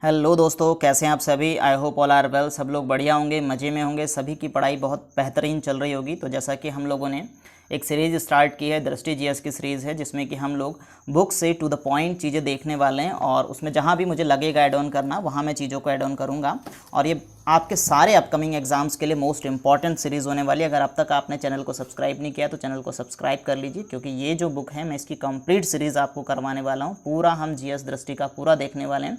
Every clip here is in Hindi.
हेलो दोस्तों, कैसे हैं आप सभी। I hope all are well. सब लोग बढ़िया होंगे, मज़े में होंगे, सभी की पढ़ाई बहुत बेहतरीन चल रही होगी। तो जैसा कि हम लोगों ने एक सीरीज़ स्टार्ट की है, दृष्टि जीएस की सीरीज़ है, जिसमें कि हम लोग बुक से टू द पॉइंट चीज़ें देखने वाले हैं और उसमें जहाँ भी मुझे लगेगा ऐड ऑन करना, वहाँ मैं चीज़ों को ऐड ऑन करूँगा। और ये आपके सारे अपकमिंग एग्जाम्स के लिए मोस्ट इंपॉर्टेंट सीरीज़ होने वाली है। अगर अब तक आपने चैनल को सब्सक्राइब नहीं किया तो चैनल को सब्सक्राइब कर लीजिए, क्योंकि ये जो बुक है मैं इसकी कंप्लीट सीरीज़ आपको करवाने वाला हूँ। पूरा हम जीएस दृष्टि का पूरा देखने वाले हैं,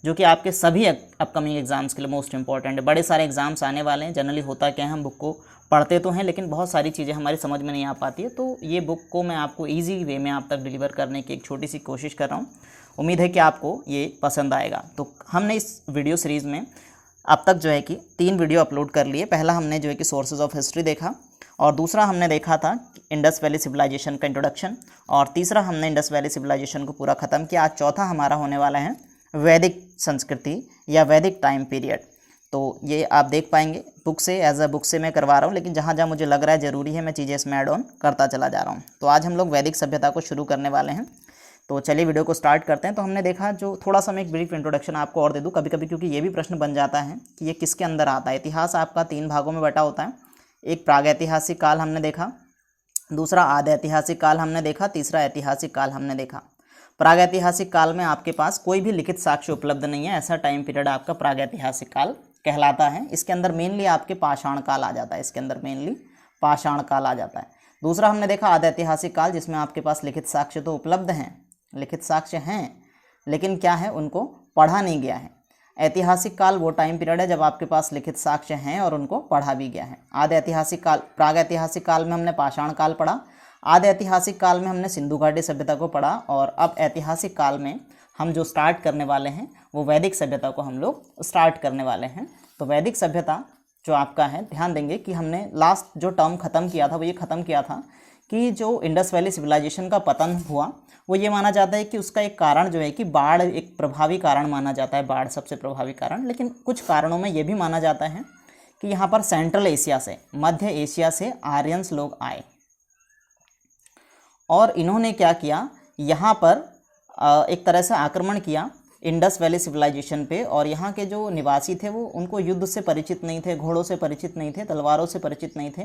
जो कि आपके सभी अपकमिंग एग्जाम्स के लिए मोस्ट इंपॉर्टेंट है। बड़े सारे एग्जाम्स आने वाले हैं। जनरली होता क्या है, हम बुक को पढ़ते तो हैं लेकिन बहुत सारी चीज़ें हमारी समझ में नहीं आ पाती है। तो ये बुक को मैं आपको इजी वे में आप तक डिलीवर करने की एक छोटी सी कोशिश कर रहा हूँ। उम्मीद है कि आपको ये पसंद आएगा। तो हमने इस वीडियो सीरीज़ में अब तक जो है कि 3 वीडियो अपलोड कर लिए। पहला हमने जो है कि सोर्सेज ऑफ हिस्ट्री देखा, और दूसरा हमने देखा था इंडस वैली सिविलाइजेशन का इंट्रोडक्शन, और तीसरा हमने इंडस वैली सिविलाइजेशन को पूरा ख़त्म किया। आज चौथा हमारा होने वाला है वैदिक संस्कृति या वैदिक टाइम पीरियड। तो ये आप देख पाएंगे बुक से, एज अ बुक से मैं करवा रहा हूँ, लेकिन जहाँ जहाँ मुझे लग रहा है ज़रूरी है मैं चीज़ें इसमें ऐड ऑन करता चला जा रहा हूँ। तो आज हम लोग वैदिक सभ्यता को शुरू करने वाले हैं। तो चलिए वीडियो को स्टार्ट करते हैं। तो हमने देखा, जो थोड़ा सा मैं एक ब्रीफ इंट्रोडक्शन आपको और दे दूँ कभी कभी, क्योंकि ये भी प्रश्न बन जाता है कि ये किसके अंदर आता है। इतिहास आपका 3 भागों में बटा होता है। एक प्रागैतिहासिक काल हमने देखा, दूसरा आद्य ऐतिहासिक काल हमने देखा, तीसरा ऐतिहासिक काल हमने देखा। प्रागैतिहासिक काल में आपके पास कोई भी लिखित साक्ष्य उपलब्ध नहीं है, ऐसा टाइम पीरियड आपका प्रागैतिहासिक काल कहलाता है। इसके अंदर मेनली आपके पाषाण काल आ जाता है, इसके अंदर मेनली पाषाण काल आ जाता है। दूसरा हमने देखा आद्य ऐतिहासिक काल, जिसमें आपके पास लिखित साक्ष्य तो उपलब्ध हैं, लिखित साक्ष्य हैं, लेकिन क्या है, उनको पढ़ा नहीं गया है। ऐतिहासिक काल वो टाइम पीरियड है जब आपके पास लिखित साक्ष्य हैं और उनको पढ़ा भी गया है। आद्य ऐतिहासिक काल, प्राग ऐतिहासिक काल में हमने पाषाण काल पढ़ा, आद्य ऐतिहासिक काल में हमने सिंधु घाटी सभ्यता को पढ़ा, और अब ऐतिहासिक काल में हम जो स्टार्ट करने वाले हैं वो वैदिक सभ्यता को हम लोग स्टार्ट करने वाले हैं। तो वैदिक सभ्यता जो आपका है, ध्यान देंगे कि हमने लास्ट जो टर्म ख़त्म किया था वो ये ख़त्म किया था कि जो इंडस वैली सिविलाइजेशन का पतन हुआ, वो ये माना जाता है कि उसका एक कारण जो है कि बाढ़ एक प्रभावी कारण माना जाता है, बाढ़ सबसे प्रभावी कारण। लेकिन कुछ कारणों में ये भी माना जाता है कि यहाँ पर सेंट्रल एशिया से, मध्य एशिया से आर्यंस लोग आए और इन्होंने क्या किया, यहाँ पर एक तरह से आक्रमण किया इंडस वैली सिविलाइजेशन पे। और यहाँ के जो निवासी थे वो उनको युद्ध से परिचित नहीं थे, घोड़ों से परिचित नहीं थे, तलवारों से परिचित नहीं थे,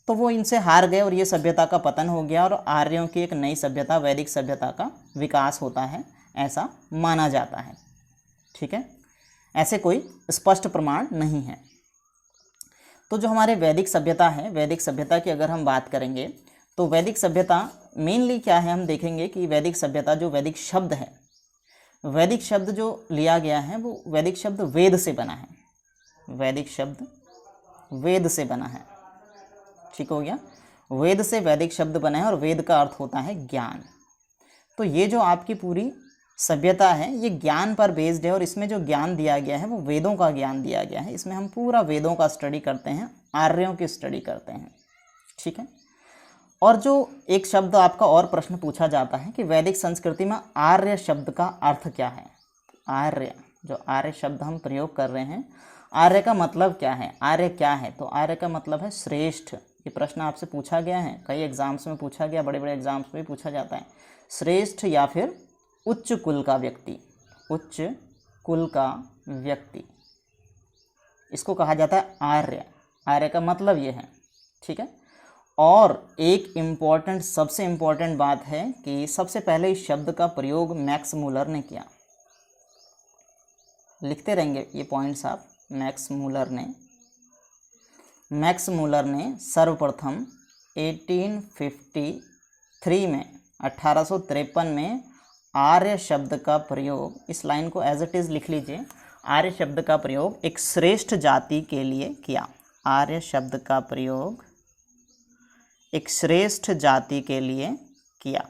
तो वो इनसे हार गए और ये सभ्यता का पतन हो गया और आर्यों की एक नई सभ्यता, वैदिक सभ्यता का विकास होता है, ऐसा माना जाता है। ठीक है, ऐसे कोई स्पष्ट प्रमाण नहीं है। तो जो हमारे वैदिक सभ्यता है, वैदिक सभ्यता की अगर हम बात करेंगे तो वैदिक सभ्यता मेनली क्या है, हम देखेंगे कि वैदिक सभ्यता, जो वैदिक शब्द है, वैदिक शब्द जो लिया गया है वो वैदिक शब्द वेद से बना है, वैदिक शब्द वेद से बना है। ठीक हो गया, वेद से वैदिक शब्द बना है और वेद का अर्थ होता है ज्ञान। तो ये जो आपकी पूरी सभ्यता है ये ज्ञान पर बेस्ड है, और इसमें जो ज्ञान दिया गया है वो वेदों का ज्ञान दिया गया है। इसमें हम पूरा वेदों का स्टडी करते हैं, आर्यों की स्टडी करते हैं। ठीक है, और जो एक शब्द आपका और प्रश्न पूछा जाता है कि वैदिक संस्कृति में आर्य शब्द का अर्थ क्या है। आर्य, जो आर्य शब्द हम प्रयोग कर रहे हैं, आर्य का मतलब क्या है, आर्य क्या है, तो आर्य का मतलब है श्रेष्ठ। ये प्रश्न आपसे पूछा गया है, कई एग्जाम्स में पूछा गया, बड़े बड़े एग्जाम्स में भी पूछा जाता है। श्रेष्ठ या फिर उच्च कुल का व्यक्ति, उच्च कुल का व्यक्ति, इसको कहा जाता है आर्य। आर्य का मतलब ये है। ठीक है, और एक इम्पॉर्टेंट, सबसे इम्पॉर्टेंट बात है कि सबसे पहले इस शब्द का प्रयोग मैक्स मूलर ने किया। लिखते रहेंगे ये पॉइंट्स आप। मैक्स मूलर ने सर्वप्रथम 1853 में, 1853 में आर्य शब्द का प्रयोग, इस लाइन को एज इट इज़ लिख लीजिए, आर्य शब्द का प्रयोग एक श्रेष्ठ जाति के लिए किया। आर्य शब्द का प्रयोग एक श्रेष्ठ जाति के लिए किया।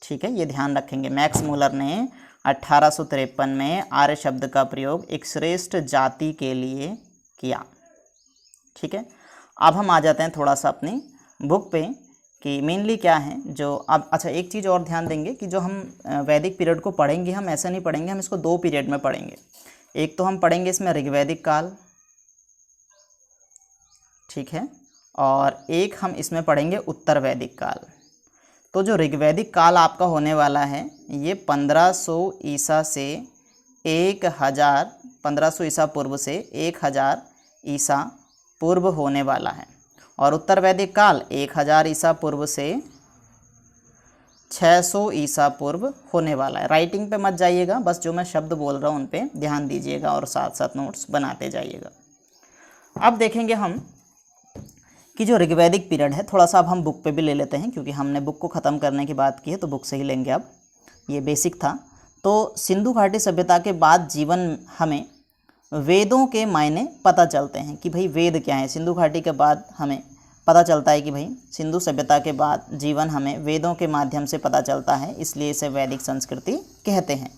ठीक है, ये ध्यान रखेंगे। मैक्स मूलर ने 1853 में आर्य शब्द का प्रयोग एक श्रेष्ठ जाति के लिए किया। ठीक है, अब हम आ जाते हैं थोड़ा सा अपनी बुक पे कि मेनली क्या है जो अब। अच्छा, एक चीज़ और ध्यान देंगे कि जो हम वैदिक पीरियड को पढ़ेंगे, हम ऐसा नहीं पढ़ेंगे, हम इसको 2 पीरियड में पढ़ेंगे। एक तो हम पढ़ेंगे इसमें ऋग्वैदिक काल, ठीक है, और एक हम इसमें पढ़ेंगे उत्तर वैदिक काल। तो जो ऋग्वैदिक काल आपका होने वाला है ये 1500 ईसा से 1500 ईसा पूर्व से 1000 ईसा पूर्व होने वाला है। और उत्तर वैदिक काल 1000 ईसा पूर्व से 600 ईसा पूर्व होने वाला है। राइटिंग पे मत जाइएगा, बस जो मैं शब्द बोल रहा हूँ उन पे ध्यान दीजिएगा और साथ साथ नोट्स बनाते जाइएगा। अब देखेंगे हम कि जो ऋग्वैदिक पीरियड है, थोड़ा सा अब हम बुक पे भी ले लेते हैं क्योंकि हमने बुक को ख़त्म करने की बात की है तो बुक से ही लेंगे। अब ये बेसिक था। तो सिंधु घाटी सभ्यता के बाद जीवन हमें वेदों के मायने पता चलते हैं कि भाई वेद क्या है। सिंधु घाटी के बाद हमें पता चलता है कि भाई सिंधु सभ्यता के बाद जीवन हमें वेदों के माध्यम से पता चलता है, इसलिए इसे वैदिक संस्कृति कहते हैं।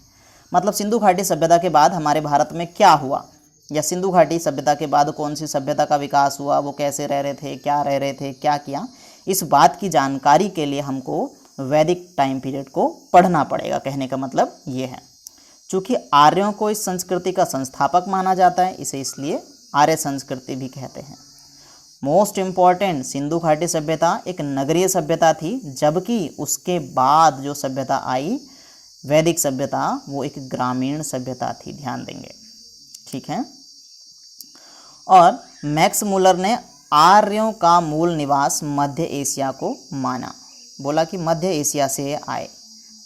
मतलब सिंधु घाटी सभ्यता के बाद हमारे भारत में क्या हुआ, या सिंधु घाटी सभ्यता के बाद कौन सी सभ्यता का विकास हुआ, वो कैसे रह रहे थे, क्या रह रहे थे, क्या किया, इस बात की जानकारी के लिए हमको वैदिक टाइम पीरियड को पढ़ना पड़ेगा। कहने का मतलब ये है, चूँकि आर्यों को इस संस्कृति का संस्थापक माना जाता है, इसे इसलिए आर्य संस्कृति भी कहते हैं। मोस्ट इम्पॉर्टेंट, सिंधु घाटी सभ्यता एक नगरीय सभ्यता थी, जबकि उसके बाद जो सभ्यता आई वैदिक सभ्यता वो एक ग्रामीण सभ्यता थी। ध्यान देंगे, ठीक है। और मैक्स मुलर ने आर्यों का मूल निवास मध्य एशिया को माना, बोला कि मध्य एशिया से आए,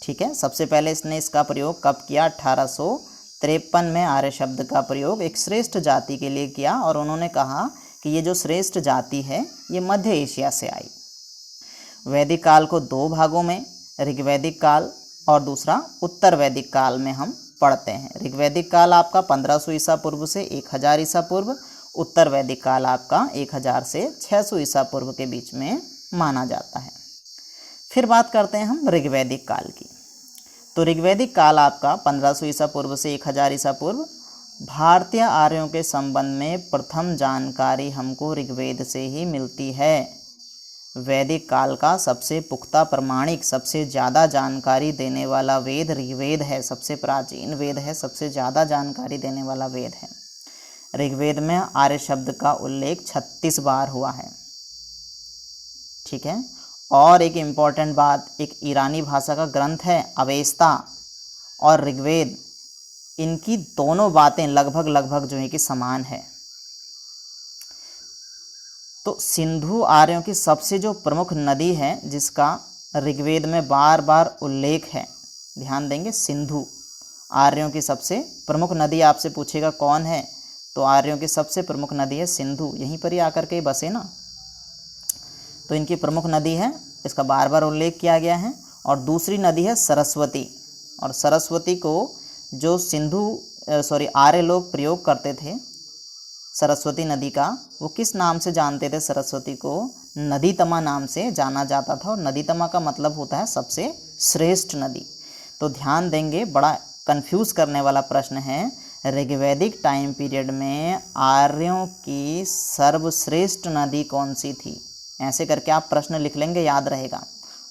ठीक है। सबसे पहले इसने इसका प्रयोग कब किया, 1853 में आर्य शब्द का प्रयोग एक श्रेष्ठ जाति के लिए किया और उन्होंने कहा कि ये जो श्रेष्ठ जाति है ये मध्य एशिया से आई। वैदिक काल को दो भागों में, ऋग्वैदिक काल और दूसरा उत्तर वैदिक काल में हम पढ़ते हैं। ऋग्वैदिक काल आपका 1500 ईसा पूर्व से 1000 ईसा पूर्व, उत्तर वैदिक काल आपका 1000 से 600 ईसा पूर्व के बीच में माना जाता है। फिर बात करते हैं हम ऋग्वैदिक काल की। तो ऋग्वैदिक काल आपका 1500 ईसा पूर्व से 1000 ईसा पूर्व। भारतीय आर्यों के संबंध में प्रथम जानकारी हमको ऋग्वेद से ही मिलती है। वैदिक काल का सबसे पुख्ता प्रमाणिक, सबसे ज़्यादा जानकारी देने वाला वेद ऋग्वेद है, सबसे प्राचीन वेद है, सबसे ज़्यादा जानकारी देने वाला वेद है। ऋग्वेद में आर्य शब्द का उल्लेख 36 बार हुआ है, ठीक है। और एक इम्पॉर्टेंट बात, एक ईरानी भाषा का ग्रंथ है अवेस्ता और ऋग्वेद, इनकी दोनों बातें लगभग जो है कि समान है। तो सिंधु आर्यों की सबसे जो प्रमुख नदी है जिसका ऋग्वेद में बार बार उल्लेख है, ध्यान देंगे, सिंधु आर्यों की सबसे प्रमुख नदी आपसे पूछेगा कौन है, तो आर्यों की सबसे प्रमुख नदी है सिंधु, यहीं पर ही आकर के बसे ना, तो इनकी प्रमुख नदी है, इसका बार बार उल्लेख किया गया है। और दूसरी नदी है सरस्वती, और सरस्वती को जो आर्य लोग प्रयोग करते थे सरस्वती नदी का, वो किस नाम से जानते थे, सरस्वती को नदीतमा नाम से जाना जाता था, और नदीतमा का मतलब होता है सबसे श्रेष्ठ नदी। तो ध्यान देंगे, बड़ा कंफ्यूज करने वाला प्रश्न है, ऋग्वैदिक टाइम पीरियड में आर्यों की सर्वश्रेष्ठ नदी कौन सी थी, ऐसे करके आप प्रश्न लिख लेंगे, याद रहेगा।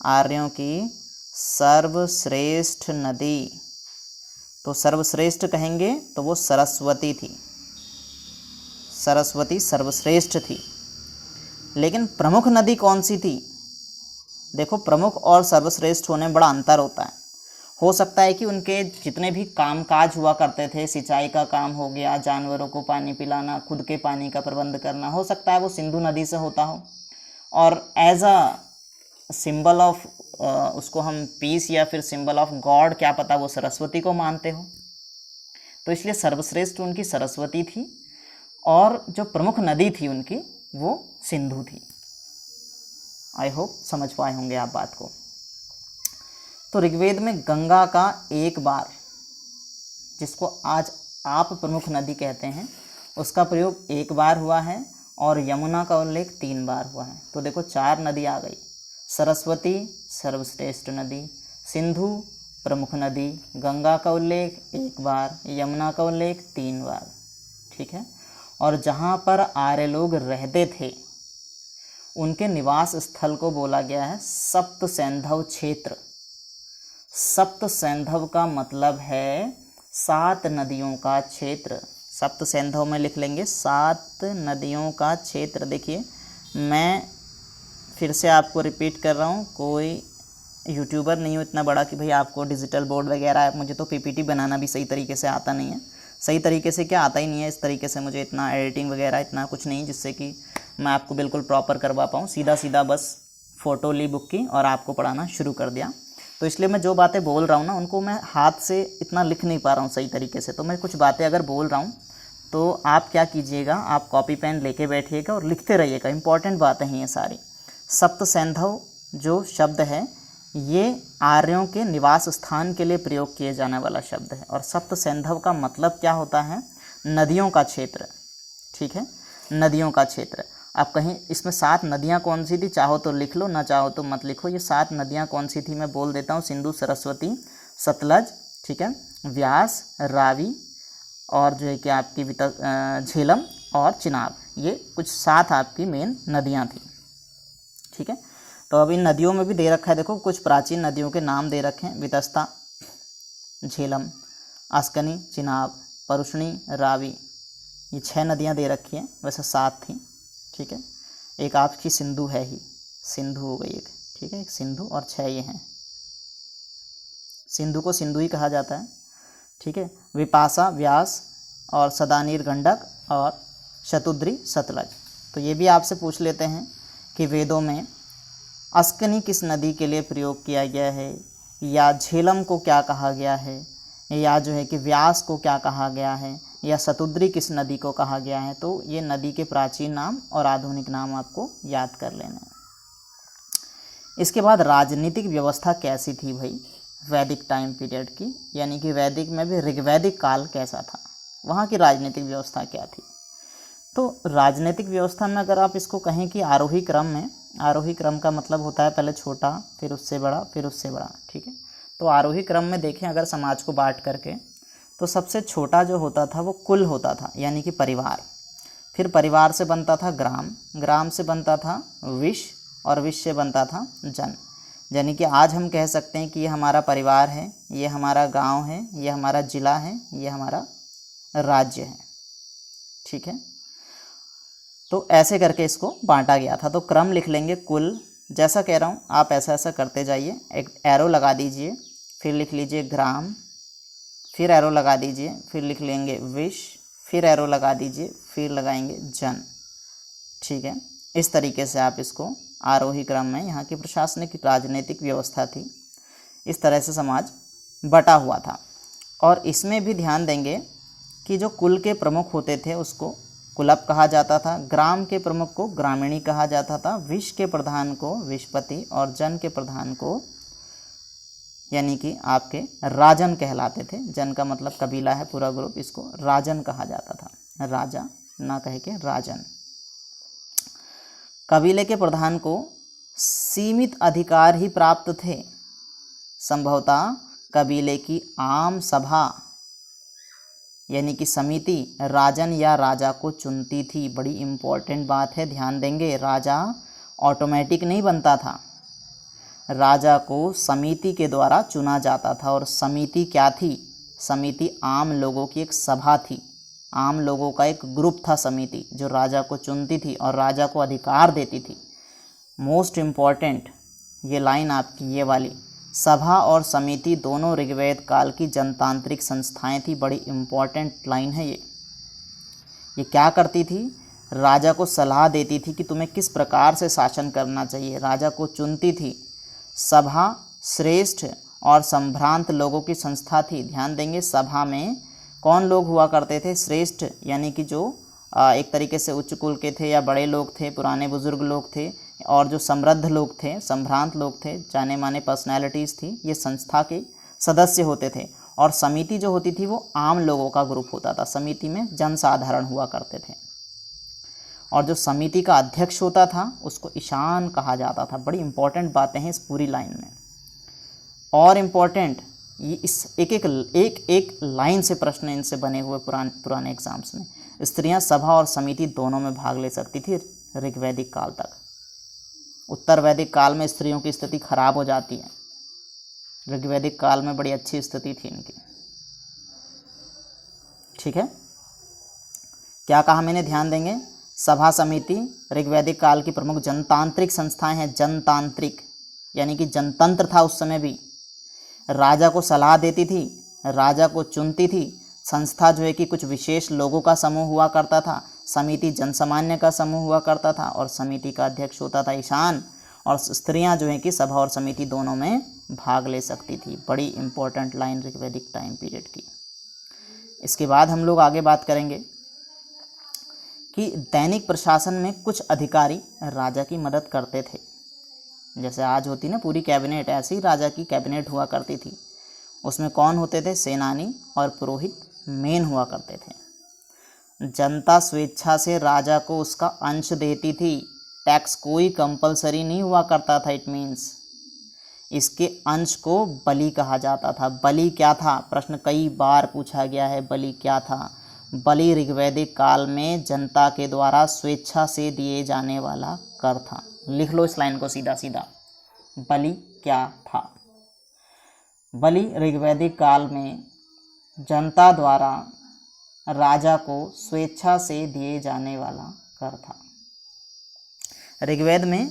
आर्यों की सर्वश्रेष्ठ नदी, तो सर्वश्रेष्ठ कहेंगे तो वो सरस्वती थी, सरस्वती सर्वश्रेष्ठ थी। लेकिन प्रमुख नदी कौन सी थी, देखो प्रमुख और सर्वश्रेष्ठ होने में बड़ा अंतर होता है। हो सकता है कि उनके जितने भी कामकाज हुआ करते थे, सिंचाई का काम हो गया, जानवरों को पानी पिलाना, खुद के पानी का प्रबंध करना, हो सकता है वो सिंधु नदी से होता हो, और एज अ सिंबल ऑफ उसको हम पीस या फिर सिंबल ऑफ गॉड, क्या पता वो सरस्वती को मानते हो, तो इसलिए सर्वश्रेष्ठ उनकी सरस्वती थी और जो प्रमुख नदी थी उनकी वो सिंधु थी। आई होप समझ पाए होंगे आप बात को। तो ऋग्वेद में गंगा का एक बार, जिसको आज आप प्रमुख नदी कहते हैं, उसका प्रयोग एक बार हुआ है और यमुना का उल्लेख 3 बार हुआ है। तो देखो 4 नदी आ गई, सरस्वती सर्वश्रेष्ठ नदी, सिंधु प्रमुख नदी, गंगा का उल्लेख 1 बार, यमुना का उल्लेख 3 बार, ठीक है। और जहाँ पर आर्य लोग रहते थे उनके निवास स्थल को बोला गया है सप्त सैंधव क्षेत्र। सप्त सैंधव का मतलब है 7 नदियों का क्षेत्र। सप्त सैंधव में लिख लेंगे 7 नदियों का क्षेत्र। देखिए मैं फिर से आपको रिपीट कर रहा हूँ, कोई यूट्यूबर नहीं हूँ इतना बड़ा कि भाई आपको डिजिटल बोर्ड वगैरह, मुझे तो पीपीटी बनाना भी सही तरीके से आता नहीं है। सही तरीके से क्या आता ही नहीं है, इस तरीके से मुझे इतना एडिटिंग वगैरह इतना कुछ नहीं जिससे कि मैं आपको बिल्कुल प्रॉपर करवा पाऊँ। सीधा सीधा बस फ़ोटो ली बुक की और आपको पढ़ाना शुरू कर दिया। तो इसलिए मैं जो बातें बोल रहा हूँ ना उनको मैं हाथ से इतना लिख नहीं पा रहा हूँ सही तरीके से। तो मैं कुछ बातें अगर बोल रहा हूँ तो आप क्या कीजिएगा, आप कॉपी पेन लेके बैठिएगा और लिखते रहिएगा। इंपॉर्टेंट बातें हैं ये सारी। सप्त सैंधव जो शब्द है ये आर्यों के निवास स्थान के लिए प्रयोग किए जाने वाला शब्द है। और सप्त सैंधव का मतलब क्या होता है, नदियों का क्षेत्र। ठीक है, नदियों का क्षेत्र। आप कहीं इसमें 7 नदियाँ कौन सी थी, चाहो तो लिख लो, ना चाहो तो मत लिखो। ये 7 नदियाँ कौन सी थी मैं बोल देता हूँ, सिंधु, सरस्वती, सतलज, ठीक है, व्यास, रावी और जो है कि आपकी झेलम और चिनाब। ये कुछ 7 आपकी मेन नदियाँ थी। ठीक है, तो अब इन नदियों में भी दे रखा है, देखो कुछ प्राचीन नदियों के नाम दे रखे हैं, वितस्ता, झेलम, अस्कनी, चिनाब, परुष्णी, रावी। ये 6 नदियाँ दे रखी हैं, वैसे 7 थी। ठीक है, एक आपकी सिंधु है ही, सिंधु हो गई एक। ठीक है, एक सिंधु और 6 ये हैं। सिंधु को सिंधु ही कहा जाता है। ठीक है, विपाशा, व्यास और सदानीर, गंडक और शतुद्री, सतलज। तो ये भी आपसे पूछ लेते हैं कि वेदों में अस्कनी किस नदी के लिए प्रयोग किया गया है, या झेलम को क्या कहा गया है, या जो है कि व्यास को क्या कहा गया है, या शतुद्री किस नदी को कहा गया है। तो ये नदी के प्राचीन नाम और आधुनिक नाम आपको याद कर लेना है। इसके बाद राजनीतिक व्यवस्था कैसी थी भाई वैदिक टाइम पीरियड की, यानी कि वैदिक में भी ऋग्वैदिक काल कैसा था, वहाँ की राजनीतिक व्यवस्था क्या थी। तो राजनीतिक व्यवस्था में अगर आप इसको कहें कि आरोही क्रम में, आरोही क्रम का मतलब होता है पहले छोटा, फिर उससे बड़ा, फिर उससे बड़ा। ठीक है, तो आरोही क्रम में देखें अगर समाज को बांट करके, तो सबसे छोटा जो होता था वो कुल होता था, यानी कि परिवार। फिर परिवार से बनता था ग्राम, ग्राम से बनता था विश्व, और विश्व से बनता था जन। यानी कि आज हम कह सकते हैं कि ये हमारा परिवार है, ये हमारा गांव है, ये हमारा ज़िला है, ये हमारा राज्य है। ठीक है, तो ऐसे करके इसको बांटा गया था। तो क्रम लिख लेंगे कुल, जैसा कह रहा हूँ आप ऐसा ऐसा करते जाइए। एक एरो लगा दीजिए, फिर लिख लीजिए ग्राम, फिर एरो लगा दीजिए, फिर लिख लेंगे विश्व, फिर एरो लगा दीजिए, फिर लगाएंगे जन। ठीक है, इस तरीके से आप इसको आरोही क्रम में यहाँ की प्रशासनिक राजनीतिक व्यवस्था थी, इस तरह से समाज बटा हुआ था। और इसमें भी ध्यान देंगे कि जो कुल के प्रमुख होते थे उसको कुलप कहा जाता था, ग्राम के प्रमुख को ग्रामीणी कहा जाता था, विश्व के प्रधान को विश्वपति और जन के प्रधान को यानी कि आपके राजन कहलाते थे। जन का मतलब कबीला है, पूरा ग्रुप, इसको राजन कहा जाता था, राजा ना कह के राजन। कबीले के प्रधान को सीमित अधिकार ही प्राप्त थे। संभवतः कबीले की आम सभा यानी कि समिति राजन या राजा को चुनती थी। बड़ी इम्पोर्टेंट बात है, ध्यान देंगे। राजा ऑटोमेटिक नहीं बनता था, राजा को समिति के द्वारा चुना जाता था। और समिति क्या थी, समिति आम लोगों की एक सभा थी, आम लोगों का एक ग्रुप था समिति, जो राजा को चुनती थी और राजा को अधिकार देती थी। मोस्ट इम्पॉर्टेंट ये लाइन आपकी, ये वाली, सभा और समिति दोनों ऋग्वेद काल की जनतांत्रिक संस्थाएं थी। बड़ी इम्पॉर्टेंट लाइन है ये क्या करती थी, राजा को सलाह देती थी कि तुम्हें किस प्रकार से शासन करना चाहिए, राजा को चुनती थी। सभा श्रेष्ठ और संभ्रांत लोगों की संस्था थी। ध्यान देंगे, सभा में कौन लोग हुआ करते थे, श्रेष्ठ यानी कि जो एक तरीके से उच्च कुल के थे या बड़े लोग थे, पुराने बुजुर्ग लोग थे, और जो समृद्ध लोग थे, संभ्रांत लोग थे, जाने माने पर्सनैलिटीज़ थी, ये संस्था के सदस्य होते थे। और समिति जो होती थी वो आम लोगों का ग्रुप होता था, समिति में जनसाधारण हुआ करते थे। और जो समिति का अध्यक्ष होता था उसको ईशान कहा जाता था। बड़ी इंपॉर्टेंट बातें हैं इस पूरी लाइन में। और इम्पॉर्टेंट ये इस एक लाइन से प्रश्न इनसे बने हुए पुराने एग्जाम्स में। स्त्रियां सभा और समिति दोनों में भाग ले सकती थी ऋग्वैदिक काल तक। उत्तर वैदिक काल में स्त्रियों की स्थिति खराब हो जाती है, ऋग्वैदिक काल में बड़ी अच्छी स्थिति थी इनकी। ठीक है, क्या कहा मैंने, ध्यान देंगे। सभा समिति ऋग्वैदिक काल की प्रमुख जनतांत्रिक संस्थाएं हैं, जनतांत्रिक यानी कि जनतंत्र था उस समय भी, राजा को सलाह देती थी, राजा को चुनती थी। संस्था जो है कि कुछ विशेष लोगों का समूह हुआ करता था, समिति जनसामान्य का समूह हुआ करता था और समिति का अध्यक्ष होता था ईशान, और स्त्रियां जो है कि सभा और समिति दोनों में भाग ले सकती थी। बड़ी इंपॉर्टेंट लाइन ऋग्वैदिक टाइम पीरियड की। इसके बाद हम लोग आगे बात करेंगे कि दैनिक प्रशासन में कुछ अधिकारी राजा की मदद करते थे। जैसे आज होती ना पूरी कैबिनेट, ऐसे ही राजा की कैबिनेट हुआ करती थी। उसमें कौन होते थे? सेनानी और पुरोहित मेन हुआ करते थे। जनता स्वेच्छा से राजा को उसका अंश देती थी, टैक्स कोई कंपलसरी नहीं हुआ करता था। इट मीन्स इसके अंश को बलि कहा जाता था। बलि क्या था? प्रश्न कई बार पूछा गया है, बलि क्या था? बलि ऋग्वैदिक काल में जनता के द्वारा स्वेच्छा से दिए जाने वाला कर था। लिख लो इस लाइन को सीधा सीधा, बलि क्या था? बलि ऋग्वैदिक काल में जनता द्वारा राजा को स्वेच्छा से दिए जाने वाला कर था। ऋग्वेद में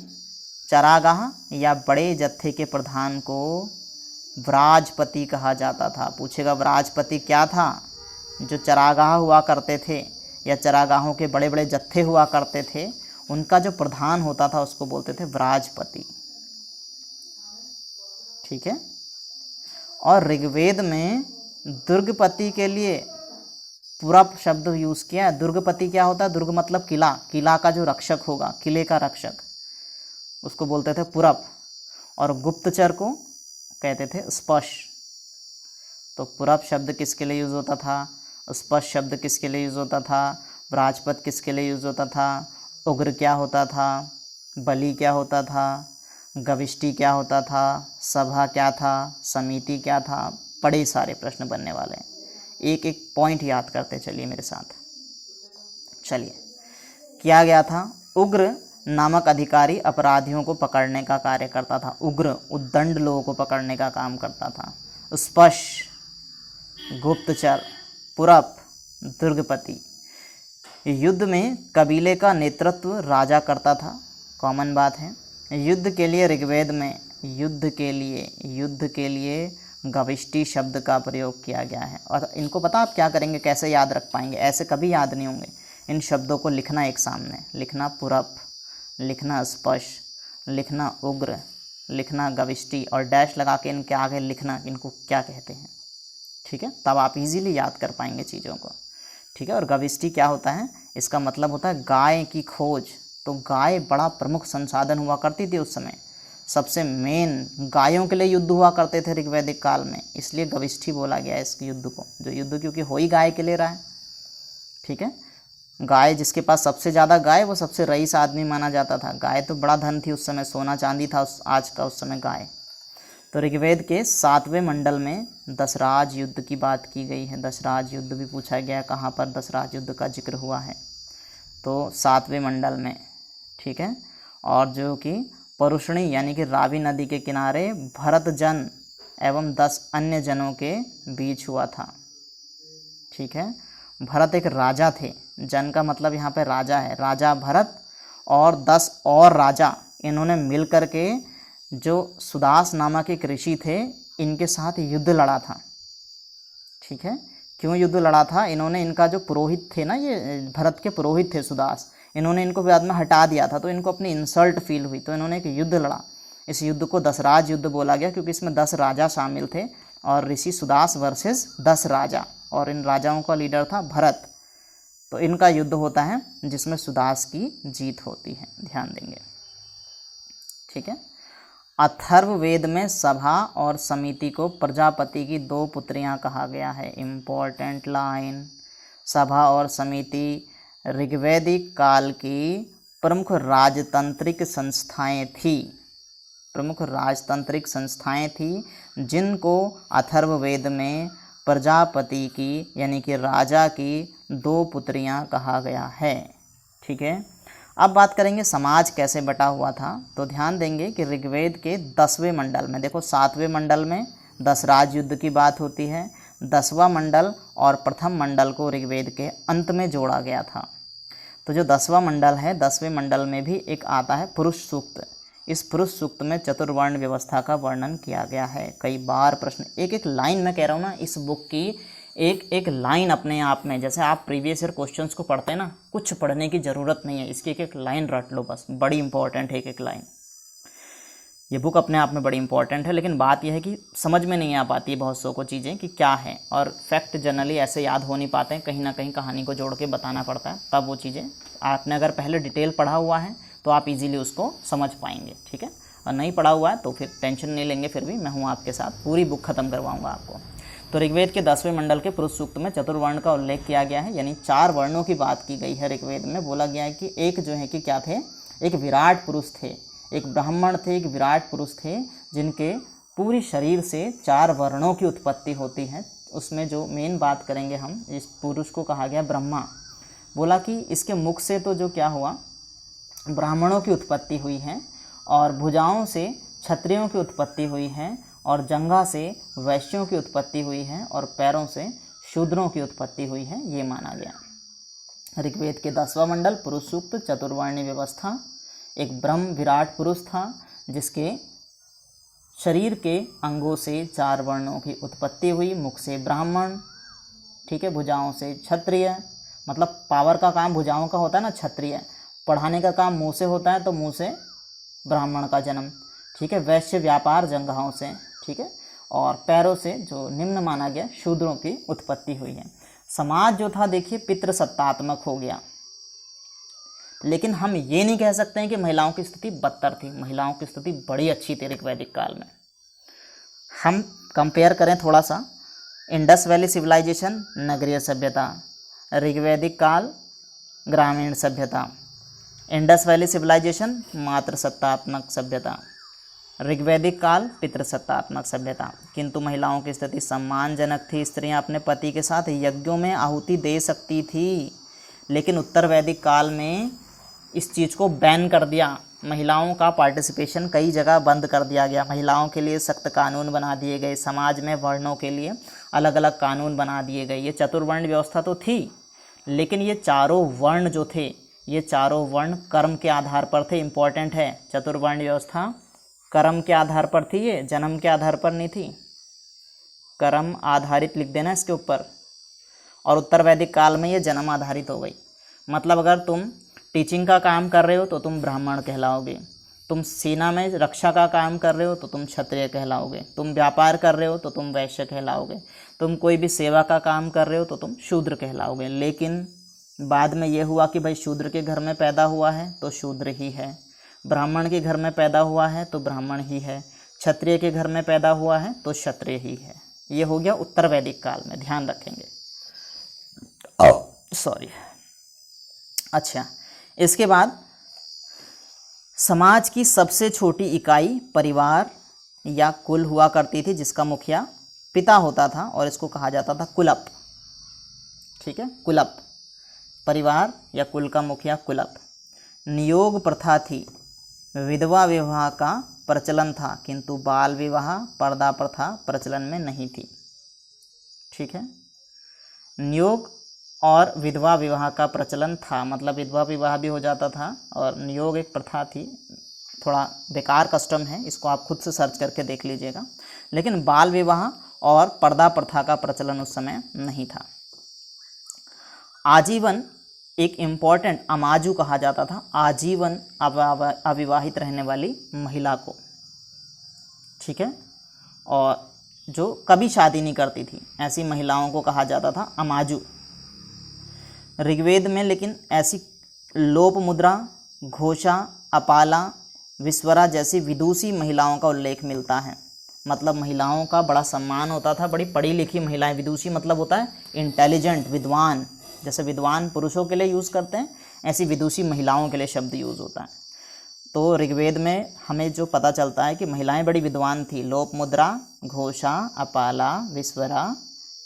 चरागाह या बड़े जत्थे के प्रधान को व्राजपति कहा जाता था। पूछेगा व्राजपति क्या था? जो चरागाह हुआ करते थे या चरागाहों के बड़े बड़े जत्थे हुआ करते थे, उनका जो प्रधान होता था उसको बोलते थे व्राजपति। ठीक है। और ऋग्वेद में दुर्गपति के लिए पुरप शब्द यूज़ किया है। दुर्गपति क्या होता है? दुर्ग मतलब किला, किला का जो रक्षक होगा, किले का रक्षक, उसको बोलते थे पुरप। और गुप्तचर को कहते थे स्पश। तो पुरप शब्द किसके लिए यूज़ होता था? स्पश शब्द किसके लिए यूज़ होता था? व्राजपत किसके लिए यूज़ होता था? उग्र क्या होता था? बलि क्या होता था? गविष्टि क्या होता था? सभा क्या था? समिति क्या था? बड़े सारे प्रश्न बनने वाले हैं। एक एक पॉइंट याद करते चलिए मेरे साथ। चलिए, किया गया था, उग्र नामक अधिकारी अपराधियों को पकड़ने का कार्य करता था। उग्र उद्दंड लोगों को पकड़ने का काम करता था। स्पश गुप्तचर, पुरप दुर्गपति। युद्ध में कबीले का नेतृत्व राजा करता था, कॉमन बात है। युद्ध के लिए ऋग्वेद में युद्ध के लिए गविष्टि शब्द का प्रयोग किया गया है। और इनको पता आप क्या करेंगे, कैसे याद रख पाएंगे? ऐसे कभी याद नहीं होंगे। इन शब्दों को लिखना एक सामने, लिखना पुरप, लिखना स्पश, लिखना उग्र, लिखना गविष्टि और डैश लगा के इनके आगे लिखना इनको क्या कहते हैं। ठीक है, तब आप इजीली याद कर पाएंगे चीज़ों को। ठीक है। और गविष्टि क्या होता है? इसका मतलब होता है गाय की खोज। तो गाय बड़ा प्रमुख संसाधन हुआ करती थी उस समय। सबसे मेन गायों के लिए युद्ध हुआ करते थे ऋग्वैदिक काल में, इसलिए गविष्ठि बोला गया है इस युद्ध को। जो युद्ध क्योंकि हो ही गाय के ले रहा है। ठीक है। गाय, जिसके पास सबसे ज़्यादा गाय, वो सबसे रईस आदमी माना जाता था। गाय तो बड़ा धन थी उस समय, सोना चांदी था आज का उस समय गाय। तो ऋग्वेद के 7वें मंडल में दशराज युद्ध की बात की गई है। दशराज युद्ध भी पूछा गया है, कहाँ पर दशराज युद्ध का जिक्र हुआ है? तो 7वें मंडल में। ठीक है। और जो कि परुष्णी यानी कि रावी नदी के किनारे भरत जन एवं 10 अन्य जनों के बीच हुआ था। ठीक है। भरत एक राजा थे, जन का मतलब यहाँ पे राजा है। राजा भरत और 10 और राजा, इन्होंने मिल कर के जो सुदास नामक एक ऋषि थे, इनके साथ युद्ध लड़ा था। ठीक है। क्यों युद्ध लड़ा था? इन्होंने, इनका जो पुरोहित थे ना, ये भरत के पुरोहित थे सुदास, इन्होंने इनको बाद में हटा दिया था, तो इनको अपनी इंसल्ट फील हुई, तो इन्होंने एक युद्ध लड़ा। इस युद्ध को दशराज युद्ध बोला गया क्योंकि इसमें 10 राजा शामिल थे और ऋषि सुदास वर्सेस 10 राजा, और इन राजाओं का लीडर था भरत। तो इनका युद्ध होता है जिसमें सुदास की जीत होती है, ध्यान देंगे। ठीक है। अथर्ववेद में सभा और समिति को प्रजापति की 2 पुत्रियां कहा गया है। Important line. सभा और समिति ऋग्वैदिक काल की प्रमुख राजतांत्रिक संस्थाएं थी। प्रमुख राजतांत्रिक संस्थाएं थी जिनको अथर्ववेद में प्रजापति की यानी कि राजा की 2 पुत्रियां कहा गया है। ठीक है। अब बात करेंगे समाज कैसे बटा हुआ था। तो ध्यान देंगे कि ऋग्वेद के 10वें मंडल में, देखो 7वें मंडल में दशराज युद्ध की बात होती है। 10वां मंडल और प्रथम मंडल को ऋग्वेद के अंत में जोड़ा गया था। तो जो 10वां मंडल है, 10वें मंडल में भी एक आता है पुरुष सूक्त। इस पुरुष सूक्त में चतुर्वर्ण व्यवस्था का वर्णन किया गया है। कई बार प्रश्न, एक एक लाइन मैं कह रहा हूँ ना, इस बुक की एक एक लाइन अपने आप में, जैसे आप प्रीवियस ईयर क्वेश्चंस को पढ़ते हैं ना, कुछ पढ़ने की ज़रूरत नहीं है, इसकी एक एक लाइन रट लो बस, बड़ी इंपॉर्टेंट है एक एक लाइन। ये बुक अपने आप में बड़ी इंपॉर्टेंट है, लेकिन बात यह है कि समझ में नहीं आ पाती है बहुत सौ को चीज़ें कि क्या है, और फैक्ट जनरली ऐसे याद हो नहीं पाते हैं, कहीं ना कहीं कहानी को जोड़ के बताना पड़ता है, तब वो चीज़ें आपने अगर पहले डिटेल पढ़ा हुआ है तो आप इजीली उसको समझ पाएंगे, ठीक है। और नहीं पढ़ा हुआ है तो फिर टेंशन नहीं लेंगे, फिर भी मैं हूँ आपके साथ, पूरी बुक खत्म करवाऊँगा आपको। तो ऋग्वेद के 10वें मंडल के पुरुष सूक्त में चतुर्वर्ण का उल्लेख किया गया है, यानी 4 वर्णों की बात की गई है। ऋग्वेद में बोला गया है कि एक जो है कि क्या थे, एक विराट पुरुष थे, एक ब्राह्मण थे, एक विराट पुरुष थे, जिनके पूरी शरीर से 4 वर्णों की उत्पत्ति होती है। उसमें जो मेन बात करेंगे हम, इस पुरुष को कहा गया ब्रह्मा। बोला कि इसके मुख से तो जो क्या हुआ, ब्राह्मणों की उत्पत्ति हुई है, और भुजाओं से क्षत्रियों की उत्पत्ति हुई है, और जंघा से वैश्यों की उत्पत्ति हुई है, और पैरों से शूद्रों की उत्पत्ति हुई है, ये माना गया। ऋग्वेद के 10वां मंडल पुरुष सूक्त चतुर्वर्णी व्यवस्था। एक ब्रह्म विराट पुरुष था जिसके शरीर के अंगों से 4 वर्णों की उत्पत्ति हुई, मुख से ब्राह्मण, ठीक है, भुजाओं से क्षत्रिय, मतलब पावर का काम भुजाओं का होता है ना, क्षत्रिय, पढ़ाने का काम मुंह से होता है, तो मुंह से ब्राह्मण का जन्म, ठीक है, वैश्य व्यापार जंघाओं से, ठीक है, और पैरों से जो निम्न माना गया शूद्रों की उत्पत्ति हुई है। समाज जो था देखिए पितृसत्तात्मक हो गया, लेकिन हम ये नहीं कह सकते हैं कि महिलाओं की स्थिति बदतर थी, महिलाओं की स्थिति बड़ी अच्छी थी ऋग्वैदिक काल में। हम कंपेयर करें थोड़ा सा, इंडस वैली सिविलाइजेशन नगरीय सभ्यता, ऋग्वैदिक काल ग्रामीण सभ्यता, इंडस वैली सिविलाइजेशन मातृसत्तात्मक सभ्यता, ऋग्वैदिक काल पितृसत्तात्मक सभ्यता। किंतु महिलाओं की स्थिति सम्मानजनक थी, स्त्रियां अपने पति के साथ यज्ञों में आहुति दे सकती थी, लेकिन उत्तर वैदिक काल में इस चीज़ को बैन कर दिया, महिलाओं का पार्टिसिपेशन कई जगह बंद कर दिया गया, महिलाओं के लिए सख्त कानून बना दिए गए, समाज में वर्णों के लिए अलग अलग कानून बना दिए गए। ये चतुर्वर्ण व्यवस्था तो थी, लेकिन ये चारों वर्ण जो थे, ये चारों वर्ण कर्म के आधार पर थे। इम्पॉर्टेंट है, चतुर्वर्ण व्यवस्था कर्म के आधार पर थी, ये जन्म के आधार पर नहीं थी, कर्म आधारित लिख देना इसके ऊपर। और उत्तर वैदिक काल में ये जन्म आधारित हो गई, मतलब अगर तुम टीचिंग का काम कर रहे हो तो तुम ब्राह्मण कहलाओगे, तुम सेना में रक्षा का काम कर रहे हो तो तुम क्षत्रिय कहलाओगे, तुम व्यापार कर रहे हो तो तुम वैश्य कहलाओगे, तुम कोई भी सेवा का काम कर रहे हो तो तुम शूद्र कहलाओगे। लेकिन बाद में ये हुआ कि भाई शूद्र के घर में पैदा हुआ है तो शूद्र ही है, ब्राह्मण के घर में पैदा हुआ है तो ब्राह्मण ही है, क्षत्रिय के घर में पैदा हुआ है तो क्षत्रिय ही है। ये हो गया उत्तर वैदिक काल में, ध्यान रखेंगे। सॉरी। अच्छा, इसके बाद समाज की सबसे छोटी इकाई परिवार या कुल हुआ करती थी, जिसका मुखिया पिता होता था, और इसको कहा जाता था कुलप, ठीक है, कुलप, परिवार या कुल का मुखिया कुलप। नियोग प्रथा थी, विधवा विवाह का प्रचलन था, किंतु बाल विवाह पर्दा प्रथा प्रचलन में नहीं थी, ठीक है। नियोग और विधवा विवाह का प्रचलन था, मतलब विधवा विवाह भी हो जाता था, और नियोग एक प्रथा थी, थोड़ा बेकार कस्टम है, इसको आप खुद से सर्च करके देख लीजिएगा। लेकिन बाल विवाह और पर्दा प्रथा का प्रचलन उस समय नहीं था। आजीवन एक इम्पॉर्टेंट अमाजू कहा जाता था, आजीवन अविवाहित रहने वाली महिला को, ठीक है, और जो कभी शादी नहीं करती थी ऐसी महिलाओं को कहा जाता था अमाजू। ऋग्वेद में लेकिन ऐसी लोप मुद्रा, घोषा, अपाला, विस्वरा जैसी विदुषी महिलाओं का उल्लेख मिलता है, मतलब महिलाओं का बड़ा सम्मान होता था, बड़ी पढ़ी लिखी महिलाएं। विदुषी मतलब होता है इंटेलिजेंट, विद्वान, जैसे विद्वान पुरुषों के लिए यूज़ करते हैं, ऐसी विदुषी महिलाओं के लिए शब्द यूज़ होता है। तो ऋग्वेद में हमें जो पता चलता है कि महिलाएं बड़ी विद्वान थी। लोप मुद्रा, घोषा, अपाला, विस्वरा,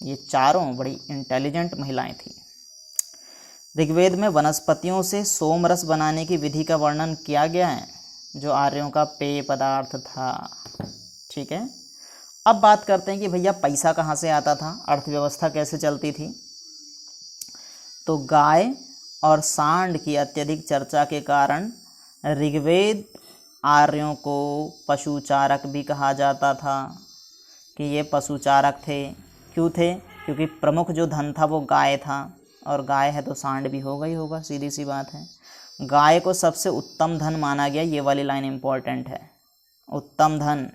ये चारों बड़ी इंटेलिजेंट महिलाएं थी। ऋग्वेद में वनस्पतियों से सोम रस बनाने की विधि का वर्णन किया गया है, जो आर्यों का पेय पदार्थ था, ठीक है। अब बात करते हैं कि भैया पैसा कहाँ से आता था, अर्थव्यवस्था कैसे चलती थी। तो गाय और सांड की अत्यधिक चर्चा के कारण ऋग्वेद आर्यों को पशुचारक भी कहा जाता था कि ये पशुचारक थे। क्यों थे? क्योंकि प्रमुख जो धन था वो गाय था, और गाय है तो सांड भी होगा ही होगा, सीधी सी बात है। गाय को सबसे उत्तम धन माना गया, ये वाली लाइन इम्पॉर्टेंट है, उत्तम धन।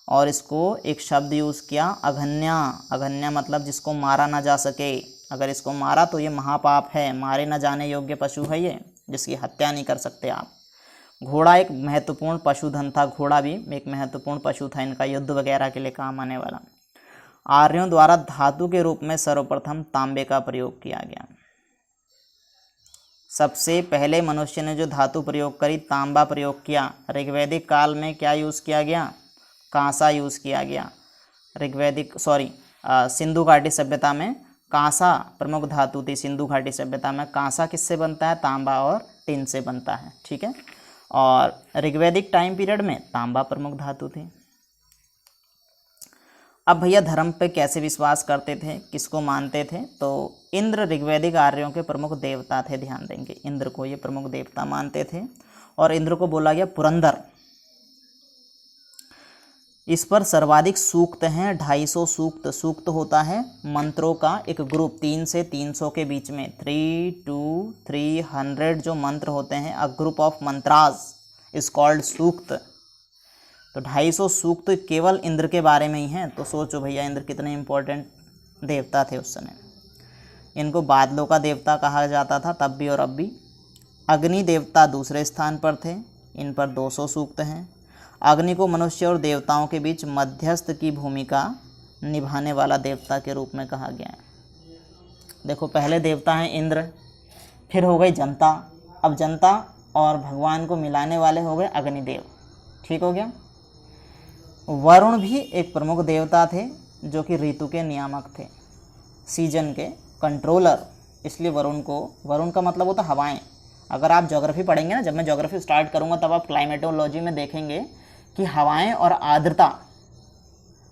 और इसको एक शब्द यूज़ किया, अघन्या। अघन्या मतलब जिसको मारा ना जा सके, अगर इसको मारा तो ये महापाप है, मारे न जाने योग्य पशु है ये, जिसकी हत्या नहीं कर सकते आप। घोड़ा एक महत्वपूर्ण पशुधन था, घोड़ा भी एक महत्वपूर्ण पशु था, इनका युद्ध वगैरह के लिए काम आने वाला। आर्यों द्वारा धातु के रूप में सर्वप्रथम तांबे का प्रयोग किया गया। सबसे पहले मनुष्य ने जो धातु प्रयोग करी, तांबा प्रयोग किया। ऋग्वैदिक काल में क्या यूज़ किया गया? कांसा यूज़ किया गया। सिंधु घाटी सभ्यता में कांसा प्रमुख धातु थी। सिंधु घाटी सभ्यता में कांसा किससे बनता है? तांबा और टिन से बनता है, ठीक है। और ऋग्वैदिक टाइम पीरियड में तांबा प्रमुख धातु थी। अब भैया धर्म पे कैसे विश्वास करते थे, किसको मानते थे? तो इंद्र ऋग्वैदिक आर्यों के प्रमुख देवता थे, ध्यान देंगे, इंद्र को ये प्रमुख देवता मानते थे। और इंद्र को बोला गया पुरंदर। इस पर सर्वाधिक सूक्त हैं, 250 सूक्त। सूक्त होता है मंत्रों का एक ग्रुप, 3 से 300 के बीच में, 3 to 300 जो मंत्र होते हैं, a group of mantras is called सूक्त। तो 250 सूक्त केवल इंद्र के बारे में ही हैं। तो सोचो भैया इंद्र कितने इंपॉर्टेंट देवता थे उस समय। इनको बादलों का देवता कहा जाता था तब भी और अब भी। अग्नि देवता दूसरे स्थान पर थे, इन पर 200 सूक्त हैं। अग्नि को मनुष्य और देवताओं के बीच मध्यस्थ की भूमिका निभाने वाला देवता के रूप में कहा गया है। देखो पहले देवता हैं इंद्र, फिर हो गई जनता, अब जनता और भगवान को मिलाने वाले हो गए अग्निदेव, ठीक हो गया। वरुण भी एक प्रमुख देवता थे जो कि ऋतु के नियामक थे, सीजन के कंट्रोलर, इसलिए वरुण का मतलब होता हवाएं। अगर आप ज्योग्राफी पढ़ेंगे ना, जब मैं ज्योग्राफी स्टार्ट करूंगा तब आप क्लाइमेटोलॉजी में देखेंगे कि हवाएं और आर्द्रता,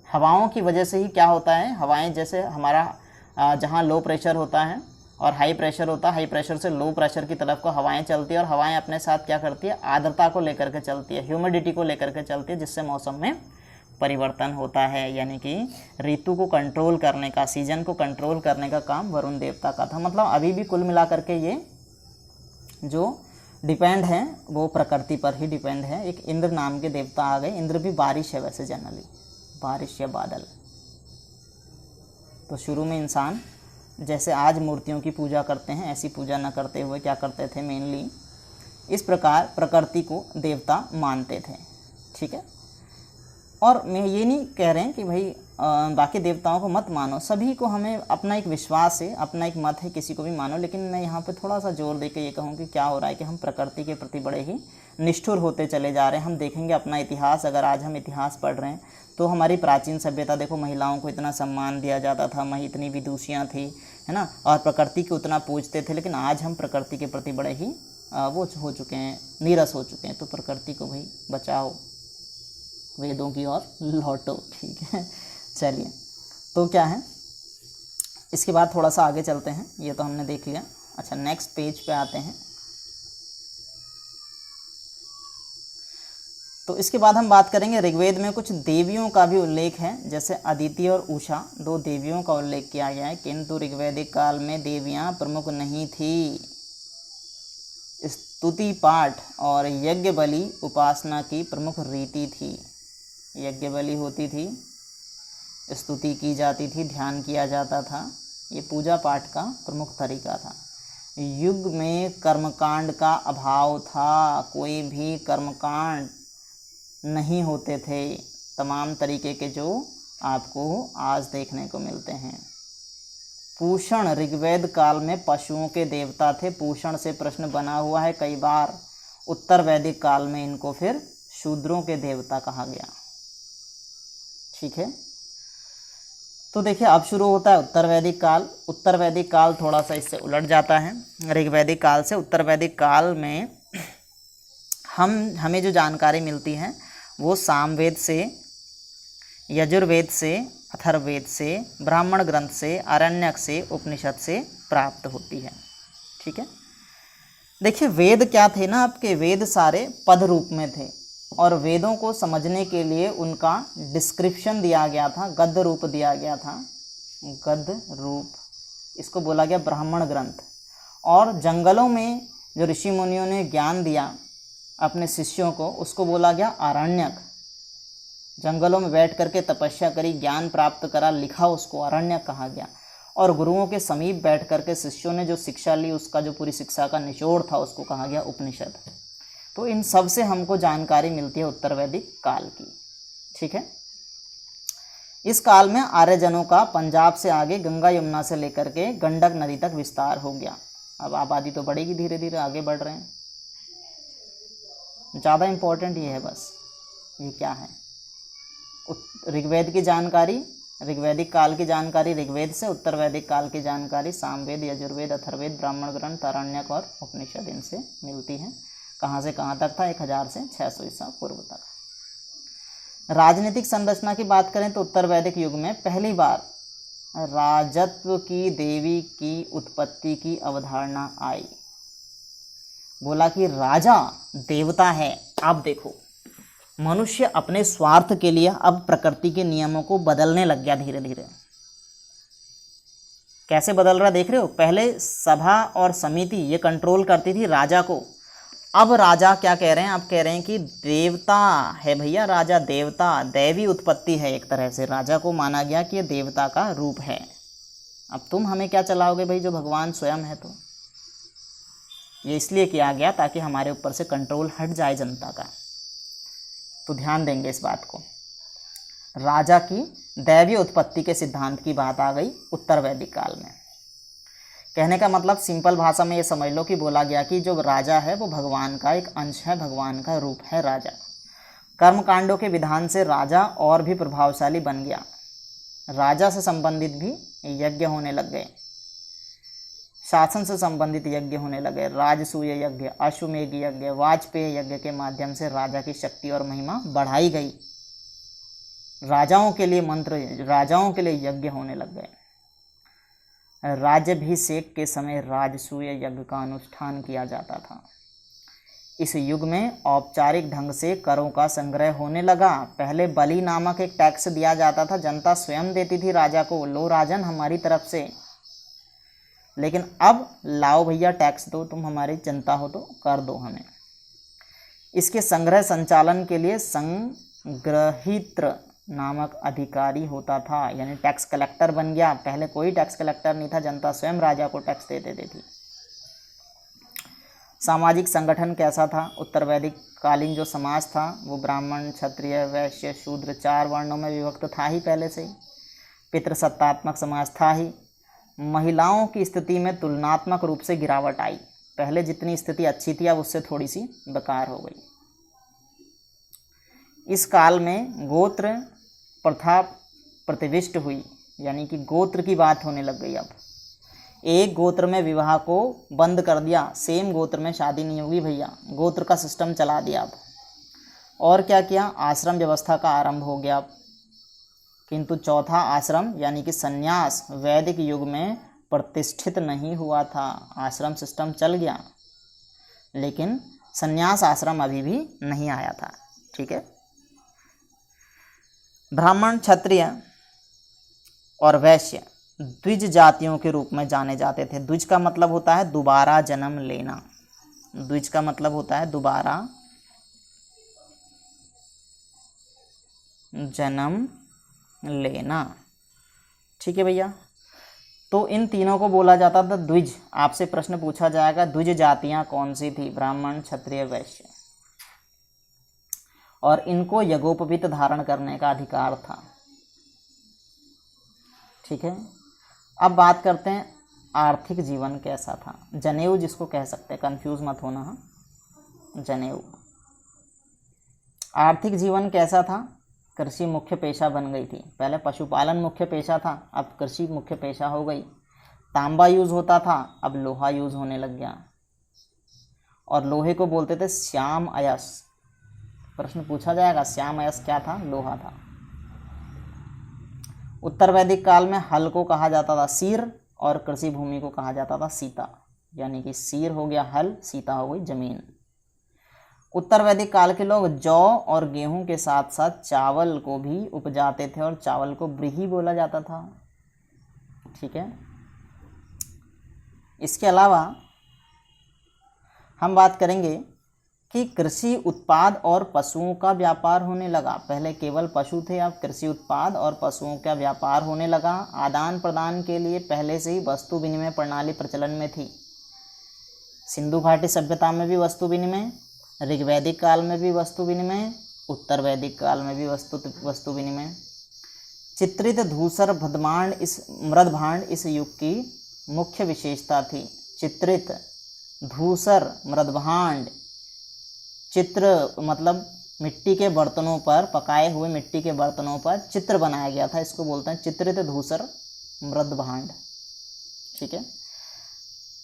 हवाओं की वजह से ही क्या होता है, हवाएं जैसे हमारा जहाँ लो प्रेशर होता है और हाई प्रेशर होता है, हाई प्रेशर से लो प्रेशर की तरफ को हवाएं चलती है, और हवाएं अपने साथ क्या करती है, आर्द्रता को लेकर के चलती है, ह्यूमिडिटी को लेकर के चलती है, जिससे मौसम में परिवर्तन होता है। यानी कि ऋतु को कंट्रोल करने का, सीजन को कंट्रोल करने का काम वरुण देवता का था। मतलब अभी भी कुल मिला करके ये जो डिपेंड है वो प्रकृति पर ही डिपेंड है। एक इंद्र नाम के देवता आ गए। इंद्र भी बारिश है वैसे, जनरली बारिश या बादल। तो शुरू में इंसान जैसे आज मूर्तियों की पूजा करते हैं, ऐसी पूजा न करते हुए क्या करते थे, मेनली इस प्रकार प्रकृति को देवता मानते थे, ठीक है। और मैं ये नहीं कह रहे हैं कि भाई बाकी देवताओं को मत मानो, सभी को हमें अपना एक विश्वास है, अपना एक मत है, किसी को भी मानो। लेकिन मैं यहाँ पे थोड़ा सा जोर दे के ये कहूँ कि क्या हो रहा है कि हम प्रकृति के प्रति बड़े ही निष्ठुर होते चले जा रहे हैं। हम देखेंगे अपना इतिहास, अगर आज हम इतिहास पढ़ रहे हैं तो हमारी प्राचीन सभ्यता देखो, महिलाओं को इतना सम्मान दिया जाता था, इतनी विदुषियाँ थी, है ना, और प्रकृति को उतना पूजते थे। लेकिन आज हम प्रकृति के प्रति बड़े ही वो हो चुके हैं, नीरस हो चुके हैं। तो प्रकृति को भाई बचाओ, वेदों की ओर लौटो, ठीक है। चलिए, तो क्या है, इसके बाद थोड़ा सा आगे चलते हैं, ये तो हमने देख लिया। अच्छा, नेक्स्ट पेज पे आते हैं। तो इसके बाद हम बात करेंगे ऋग्वेद में कुछ देवियों का भी उल्लेख है, जैसे अदिति और उषा, 2 देवियों का उल्लेख किया गया है। किंतु ऋग्वैदिक काल में देवियां प्रमुख नहीं थी। स्तुति पाठ और यज्ञ बलि उपासना की प्रमुख रीति थी। यज्ञ बलि होती थी, स्तुति की जाती थी, ध्यान किया जाता था, ये पूजा पाठ का प्रमुख तरीका था। युग में कर्मकांड का अभाव था, कोई भी कर्मकांड नहीं होते थे, तमाम तरीके के जो आपको आज देखने को मिलते हैं। पूषण, ऋग्वेद काल में पशुओं के देवता थे। पूषण से प्रश्न बना हुआ है कई बार। उत्तर वैदिक काल में इनको फिर शूद्रों के देवता कहा गया, ठीक है। तो देखिए अब शुरू होता है उत्तर वैदिक काल। उत्तर वैदिक काल थोड़ा सा इससे उलट जाता है ऋग्वैदिक काल से। उत्तर वैदिक काल में हमें जो जानकारी मिलती है वो सामवेद से, यजुर्वेद से, अथर्ववेद से, ब्राह्मण ग्रंथ से, आरण्यक से, उपनिषद से प्राप्त होती है, ठीक है। देखिए वेद क्या थे ना, आपके वेद सारे पद रूप में थे। और वेदों को समझने के लिए उनका डिस्क्रिप्शन दिया गया था, गद्य रूप दिया गया था, गद्य रूप, इसको बोला गया ब्राह्मण ग्रंथ। और जंगलों में जो ऋषि मुनियों ने ज्ञान दिया अपने शिष्यों को, उसको बोला गया आरण्यक। जंगलों में बैठ करके तपस्या करी, ज्ञान प्राप्त करा, लिखा, उसको आरण्यक कहा गया। और गुरुओं के समीप बैठ करके शिष्यों ने जो शिक्षा ली, उसका जो पूरी शिक्षा का निचोड़ था, उसको कहा गया उपनिषद। तो इन सब से हमको जानकारी मिलती है उत्तर वैदिक काल की। ठीक है। इस काल में आर्यजनों का पंजाब से आगे गंगा यमुना से लेकर के गंडक नदी तक विस्तार हो गया। अब आबादी तो बढ़ेगी, धीरे धीरे आगे बढ़ रहे हैं। ज़्यादा इम्पोर्टेंट ये है बस, ये क्या है, ऋग्वेद की जानकारी, ऋग्वैदिक काल की जानकारी ऋग्वेद से, उत्तर वैदिक काल की जानकारी सामवेद, यजुर्वेद, अथर्ववेद, ब्राह्मण ग्रंथ, आरण्यक और उपनिषद, इनसे मिलती है। कहाँ से कहाँ तक था? 1000 से 600 ईसा पूर्व तक। राजनीतिक संरचना की बात करें तो उत्तर वैदिक युग में पहली बार राजत्व की देवी की उत्पत्ति की अवधारणा आई। बोला कि राजा देवता है। आप देखो, मनुष्य अपने स्वार्थ के लिए अब प्रकृति के नियमों को बदलने लग गया धीरे धीरे। कैसे बदल रहा देख रहे हो? पहले सभा और समिति ये कंट्रोल करती थी राजा को। अब राजा क्या कह रहे हैं? आप कह रहे हैं कि देवता है भैया, राजा देवता, दैवी उत्पत्ति है। एक तरह से राजा को माना गया कि ये देवता का रूप है। अब तुम हमें क्या चलाओगे भाई, जो भगवान स्वयं है? तो ये इसलिए किया गया ताकि हमारे ऊपर से कंट्रोल हट जाए जनता का। तो ध्यान देंगे इस बात को। राजा की दैवीय उत्पत्ति के सिद्धांत की बात आ गई उत्तर वैदिक काल में। कहने का मतलब सिंपल भाषा में ये समझ लो कि बोला गया कि जो राजा है वो भगवान का एक अंश है, भगवान का रूप है राजा। कर्मकांडों के विधान से राजा और भी प्रभावशाली बन गया। राजा से संबंधित भी यज्ञ होने लग गए, शासन से संबंधित यज्ञ होने लगे। राजसूय यज्ञ, अश्वमेध यज्ञ, वाजपेय यज्ञ के माध्यम से राजा की शक्ति और महिमा बढ़ाई गई। राजाओं के लिए मंत्र, राजाओं के लिए यज्ञ होने लग गए। राज्याभिषेक के समय राजसूय यज्ञ का अनुष्ठान किया जाता था। इस युग में औपचारिक ढंग से करों का संग्रह होने लगा। पहले बलि नामक एक टैक्स दिया जाता था, जनता स्वयं देती थी राजा को, लो राजन हमारी तरफ से। लेकिन अब लाओ भैया टैक्स दो, तुम हमारी जनता हो तो कर दो हमें। इसके संग्रह संचालन के लिए संग्रहित्र नामक अधिकारी होता था, यानी टैक्स कलेक्टर बन गया। पहले कोई टैक्स कलेक्टर नहीं था, जनता स्वयं राजा को टैक्स दे देती थी। सामाजिक संगठन कैसा था? उत्तर वैदिक कालीन जो समाज था वो ब्राह्मण, क्षत्रिय, वैश्य, शूद्र 4 वर्णों में विभक्त था ही पहले से ही। पितृसत्तात्मक समाज था ही। महिलाओं की स्थिति में तुलनात्मक रूप से गिरावट आई। पहले जितनी स्थिति अच्छी थी अब उससे थोड़ी सी बेकार हो गई। इस काल में गोत्र प्रथा प्रतिष्ठित हुई, यानी कि गोत्र की बात होने लग गई। अब एक गोत्र में विवाह को बंद कर दिया, सेम गोत्र में शादी नहीं होगी भैया, गोत्र का सिस्टम चला दिया अब। और क्या किया? आश्रम व्यवस्था का आरंभ हो गया। किंतु चौथा आश्रम यानी कि संन्यास वैदिक युग में प्रतिष्ठित नहीं हुआ था। आश्रम सिस्टम चल गया लेकिन संन्यास आश्रम अभी भी नहीं आया था। ठीक है। ब्राह्मण, क्षत्रिय और वैश्य द्विज जातियों के रूप में जाने जाते थे। द्विज का मतलब होता है दोबारा जन्म लेना। द्विज का मतलब होता है दोबारा जन्म लेना। ठीक है भैया। तो इन तीनों को बोला जाता था द्विज। आपसे प्रश्न पूछा जाएगा द्विज जातियां कौन सी थी? ब्राह्मण, क्षत्रिय, वैश्य। और इनको यज्ञोपवीत धारण करने का अधिकार था। ठीक है। अब बात करते हैं आर्थिक जीवन कैसा था। जनेऊ जिसको कह सकते हैं, कंफ्यूज मत होना। हाँ, जनेऊ। आर्थिक जीवन कैसा था? कृषि मुख्य पेशा बन गई थी। पहले पशुपालन मुख्य पेशा था, अब कृषि मुख्य पेशा हो गई। तांबा यूज होता था, अब लोहा यूज होने लग गया। और लोहे को बोलते थे श्याम अयस। प्रश्न पूछा जाएगा श्याम अयस क्या था? लोहा था। उत्तर वैदिक काल में हल को कहा जाता था सीर और कृषि भूमि को कहा जाता था सीता। यानी कि सीर हो गया हल, सीता हो गई जमीन। उत्तर वैदिक काल के लोग जौ और गेहूं के साथ साथ चावल को भी उपजाते थे और चावल को ब्रीही बोला जाता था। ठीक है। इसके अलावा हम बात करेंगे कि कृषि उत्पाद और पशुओं का व्यापार होने लगा। पहले केवल पशु थे, अब कृषि उत्पाद और पशुओं का व्यापार होने लगा। आदान प्रदान के लिए पहले से ही वस्तु विनिमय प्रणाली प्रचलन में थी। सिंधु घाटी सभ्यता में भी वस्तु विनिमय, ऋग्वैदिक काल में भी वस्तु विनिमय, उत्तर वैदिक काल में भी वस्तु विनिमय। चित्रित धूसर मृदभांड इस युग की मुख्य विशेषता थी। चित्रित धूसर मृदभांड, चित्र मतलब मिट्टी के बर्तनों पर, पकाए हुए मिट्टी के बर्तनों पर चित्र बनाया गया था, इसको बोलते हैं चित्रित धूसर मृदभांड। ठीक है।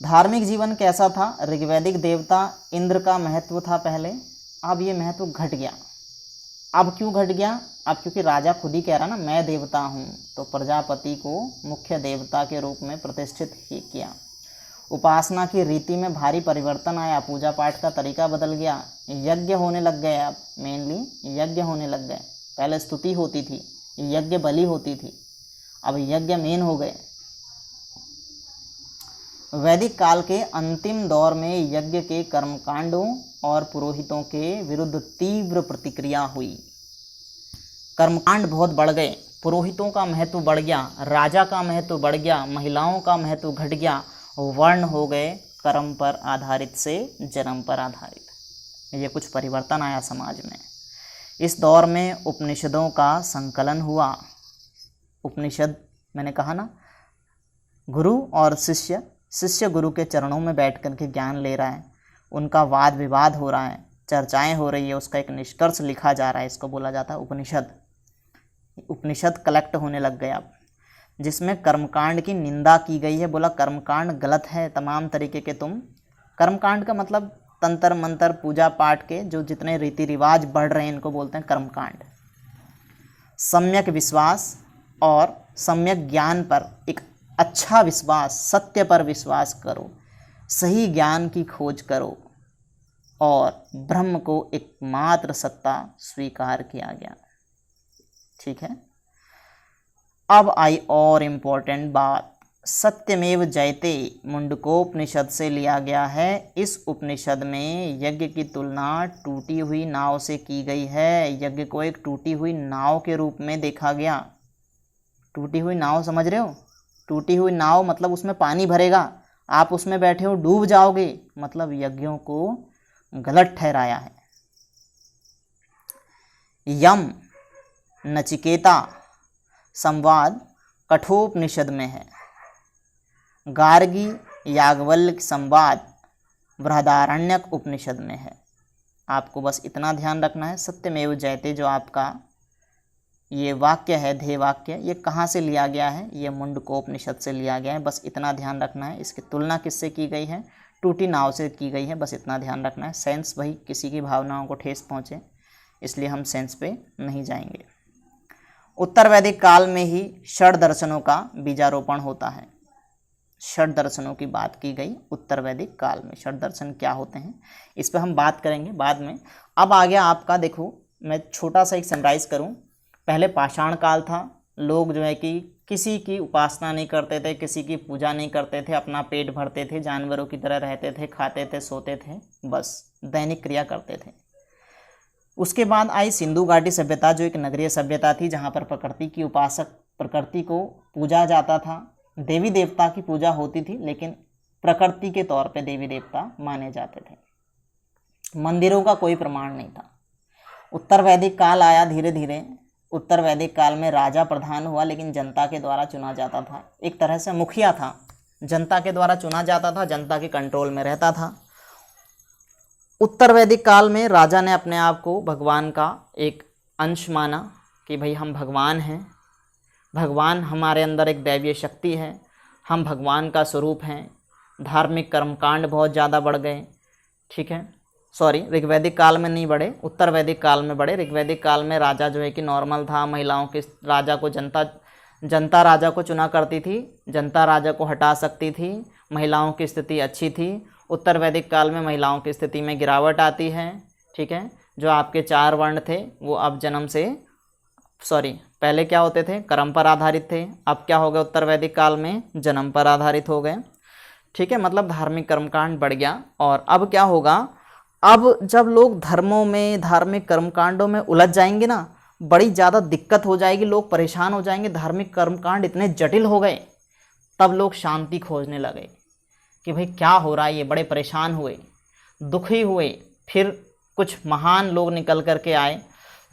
धार्मिक जीवन कैसा था? ऋग्वैदिक देवता इंद्र का महत्व था पहले, अब ये महत्व घट गया। अब क्यों घट गया? अब क्योंकि राजा खुद ही कह रहा ना मैं देवता हूँ, तो प्रजापति को मुख्य देवता के रूप में प्रतिष्ठित किया। उपासना की रीति में भारी परिवर्तन आया, पूजा पाठ का तरीका बदल गया, यज्ञ होने लग गए। अब मेनली यज्ञ होने लग गए। पहले स्तुति होती थी, यज्ञ बलि होती थी, अब यज्ञ मेन हो गए। वैदिक काल के अंतिम दौर में यज्ञ के कर्मकांडों और पुरोहितों के विरुद्ध तीव्र प्रतिक्रिया हुई। कर्मकांड बहुत बढ़ गए, पुरोहितों का महत्व बढ़ गया, राजा का महत्व बढ़ गया, महिलाओं का महत्व घट गया, वर्ण हो गए कर्म पर आधारित से जन्म पर आधारित। ये कुछ परिवर्तन आया समाज में। इस दौर में उपनिषदों का संकलन हुआ। उपनिषद मैंने कहा ना, गुरु और शिष्य, शिष्य गुरु के चरणों में बैठ कर के ज्ञान ले रहा है, उनका वाद विवाद हो रहा है, चर्चाएं हो रही है, उसका एक निष्कर्ष लिखा जा रहा है, इसको बोला जाता है उपनिषद। उपनिषद कलेक्ट होने लग गए अब, जिसमें कर्मकांड की निंदा की गई है। बोला कर्मकांड गलत है, तमाम तरीके के तुम, कर्मकांड का मतलब तंत्र मंत्र पूजा पाठ के जो जितने रीति रिवाज बढ़ रहे हैं इनको बोलते हैं कर्मकांड। सम्यक विश्वास और सम्यक ज्ञान पर एक अच्छा विश्वास, सत्य पर विश्वास करो, सही ज्ञान की खोज करो और ब्रह्म को एकमात्र सत्ता स्वीकार किया गया। ठीक है। अब आई और इम्पोर्टेंट बात, सत्यमेव जयते मुंडकोपनिषद से लिया गया है। इस उपनिषद में यज्ञ की तुलना टूटी हुई नाव से की गई है। यज्ञ को एक टूटी हुई नाव के रूप में देखा गया। टूटी हुई नाव समझ रहे हो? टूटी हुई नाव मतलब उसमें पानी भरेगा, आप उसमें बैठे हो डूब जाओगे, मतलब यज्ञों को गलत ठहराया है। यम नचिकेता संवाद कठोपनिषद में है। गार्गी याज्ञवल्क्य संवाद बृहदारण्यक उपनिषद में है। आपको बस इतना ध्यान रखना है, सत्यमेव जयते जो आपका ये वाक्य है, ध्येय वाक्य, ये कहाँ से लिया गया है? ये मुंडकोपनिषद से लिया गया है। बस इतना ध्यान रखना है। इसकी तुलना किससे की गई है? टूटी नाव से की गई है। बस इतना ध्यान रखना है। सेंस भाई किसी की भावनाओं को ठेस पहुँचे, इसलिए हम सेंस पे नहीं जाएंगे। उत्तर वैदिक काल में ही षड दर्शनों का बीजारोपण होता है। षड दर्शनों की बात की गई उत्तर वैदिक काल में। षड दर्शन क्या होते हैं इस पर हम बात करेंगे बाद में। अब आ गया आपका, देखो मैं छोटा सा एक समराइज करूं। पहले पाषाण काल था, लोग जो है कि किसी की उपासना नहीं करते थे, किसी की पूजा नहीं करते थे, अपना पेट भरते थे, जानवरों की तरह रहते थे, खाते थे, सोते थे, बस दैनिक क्रिया करते थे। उसके बाद आई सिंधु घाटी सभ्यता, जो एक नगरीय सभ्यता थी, जहाँ पर प्रकृति की उपासक, प्रकृति को पूजा जाता था। देवी देवता की पूजा होती थी, लेकिन प्रकृति के तौर पे देवी देवता माने जाते थे। मंदिरों का कोई प्रमाण नहीं था। उत्तर वैदिक काल आया, धीरे धीरे उत्तर वैदिक काल में राजा प्रधान हुआ, लेकिन जनता के द्वारा चुना जाता था। एक तरह से मुखिया था, जनता के द्वारा चुना जाता था, जनता के कंट्रोल में रहता था। उत्तर वैदिक काल में राजा ने अपने आप को भगवान का एक अंश माना कि भाई हम भगवान हैं, भगवान हमारे अंदर एक दैवीय शक्ति है, हम भगवान का स्वरूप हैं। धार्मिक कर्मकांड बहुत ज़्यादा बढ़ गए। ठीक है, सॉरी, ऋग्वैदिक काल में नहीं बढ़े, उत्तर वैदिक काल में बढ़े। ऋग्वैदिक काल में राजा जो है कि नॉर्मल था, महिलाओं के, राजा को जनता राजा को चुना करती थी, जनता राजा को हटा सकती थी, महिलाओं की स्थिति अच्छी थी। उत्तर वैदिक काल में महिलाओं की स्थिति में गिरावट आती है। ठीक है। जो आपके 4 वर्ण थे वो अब जन्म से पहले क्या होते थे, कर्म पर आधारित थे, अब क्या हो गए उत्तर वैदिक काल में जन्म पर आधारित हो गए, ठीक है। मतलब धार्मिक कर्मकांड बढ़ गया। और अब क्या होगा, अब जब लोग धर्मों में, धार्मिक कर्मकांडों में उलझ जाएंगे ना, बड़ी ज़्यादा दिक्कत हो जाएगी, लोग परेशान हो जाएंगे, धार्मिक कर्मकांड इतने जटिल हो गए, तब लोग शांति खोजने लगे कि भाई क्या हो रहा है, ये बड़े परेशान हुए, दुखी हुए। फिर कुछ महान लोग निकल कर के आए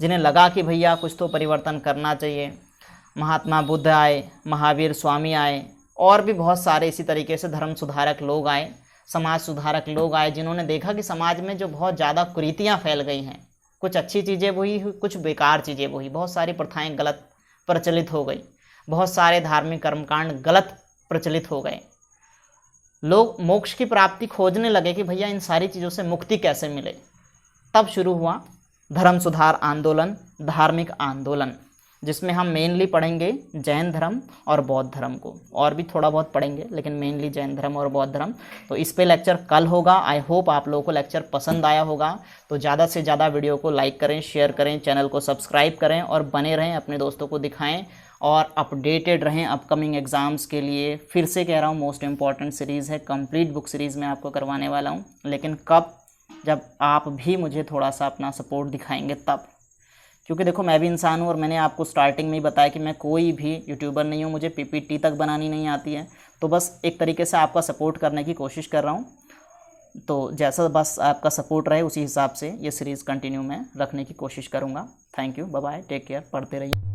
जिन्हें लगा कि भैया कुछ तो परिवर्तन करना चाहिए। महात्मा बुद्ध आए, महावीर स्वामी आए, और भी बहुत सारे इसी तरीके से धर्म सुधारक लोग आए, समाज सुधारक लोग आए, जिन्होंने देखा कि समाज में जो बहुत ज़्यादा कुरीतियाँ फैल गई हैं, कुछ अच्छी चीज़ें वही, कुछ बेकार चीज़ें वही, बहुत सारी प्रथाएं गलत प्रचलित हो गई, बहुत सारे धार्मिक कर्मकांड गलत प्रचलित हो गए। लोग मोक्ष की प्राप्ति खोजने लगे कि भैया इन सारी चीज़ों से मुक्ति कैसे मिले। तब शुरू हुआ धर्म सुधार आंदोलन, धार्मिक आंदोलन, जिसमें हम मेनली पढ़ेंगे जैन धर्म और बौद्ध धर्म को, और भी थोड़ा बहुत पढ़ेंगे लेकिन मेनली जैन धर्म और बौद्ध धर्म। तो इस पे लेक्चर कल होगा। आई होप आप लोगों को लेक्चर पसंद आया होगा। तो ज़्यादा से ज़्यादा वीडियो को लाइक करें, शेयर करें, चैनल को सब्सक्राइब करें और बने रहें, अपने दोस्तों को दिखाएँ और अपडेटेड रहें अपकमिंग एग्ज़ाम्स के लिए। फिर से कह रहा हूँ, मोस्ट इम्पॉर्टेंट सीरीज़ है, कंप्लीट बुक सीरीज़ मैं आपको करवाने वाला हूँ। लेकिन कब, जब आप भी मुझे थोड़ा सा अपना सपोर्ट दिखाएंगे तब, क्योंकि देखो मैं भी इंसान हूँ और मैंने आपको स्टार्टिंग में ही बताया कि मैं कोई भी यूट्यूबर नहीं हूँ, मुझे पीपीटी तक बनानी नहीं आती है। तो बस एक तरीके से आपका सपोर्ट करने की कोशिश कर रहा हूँ। तो जैसा बस आपका सपोर्ट रहे उसी हिसाब से ये सीरीज़ कंटिन्यू मैं रखने की कोशिश करूँगा। Thank you, bye bye, take care, पढ़ते रहिए।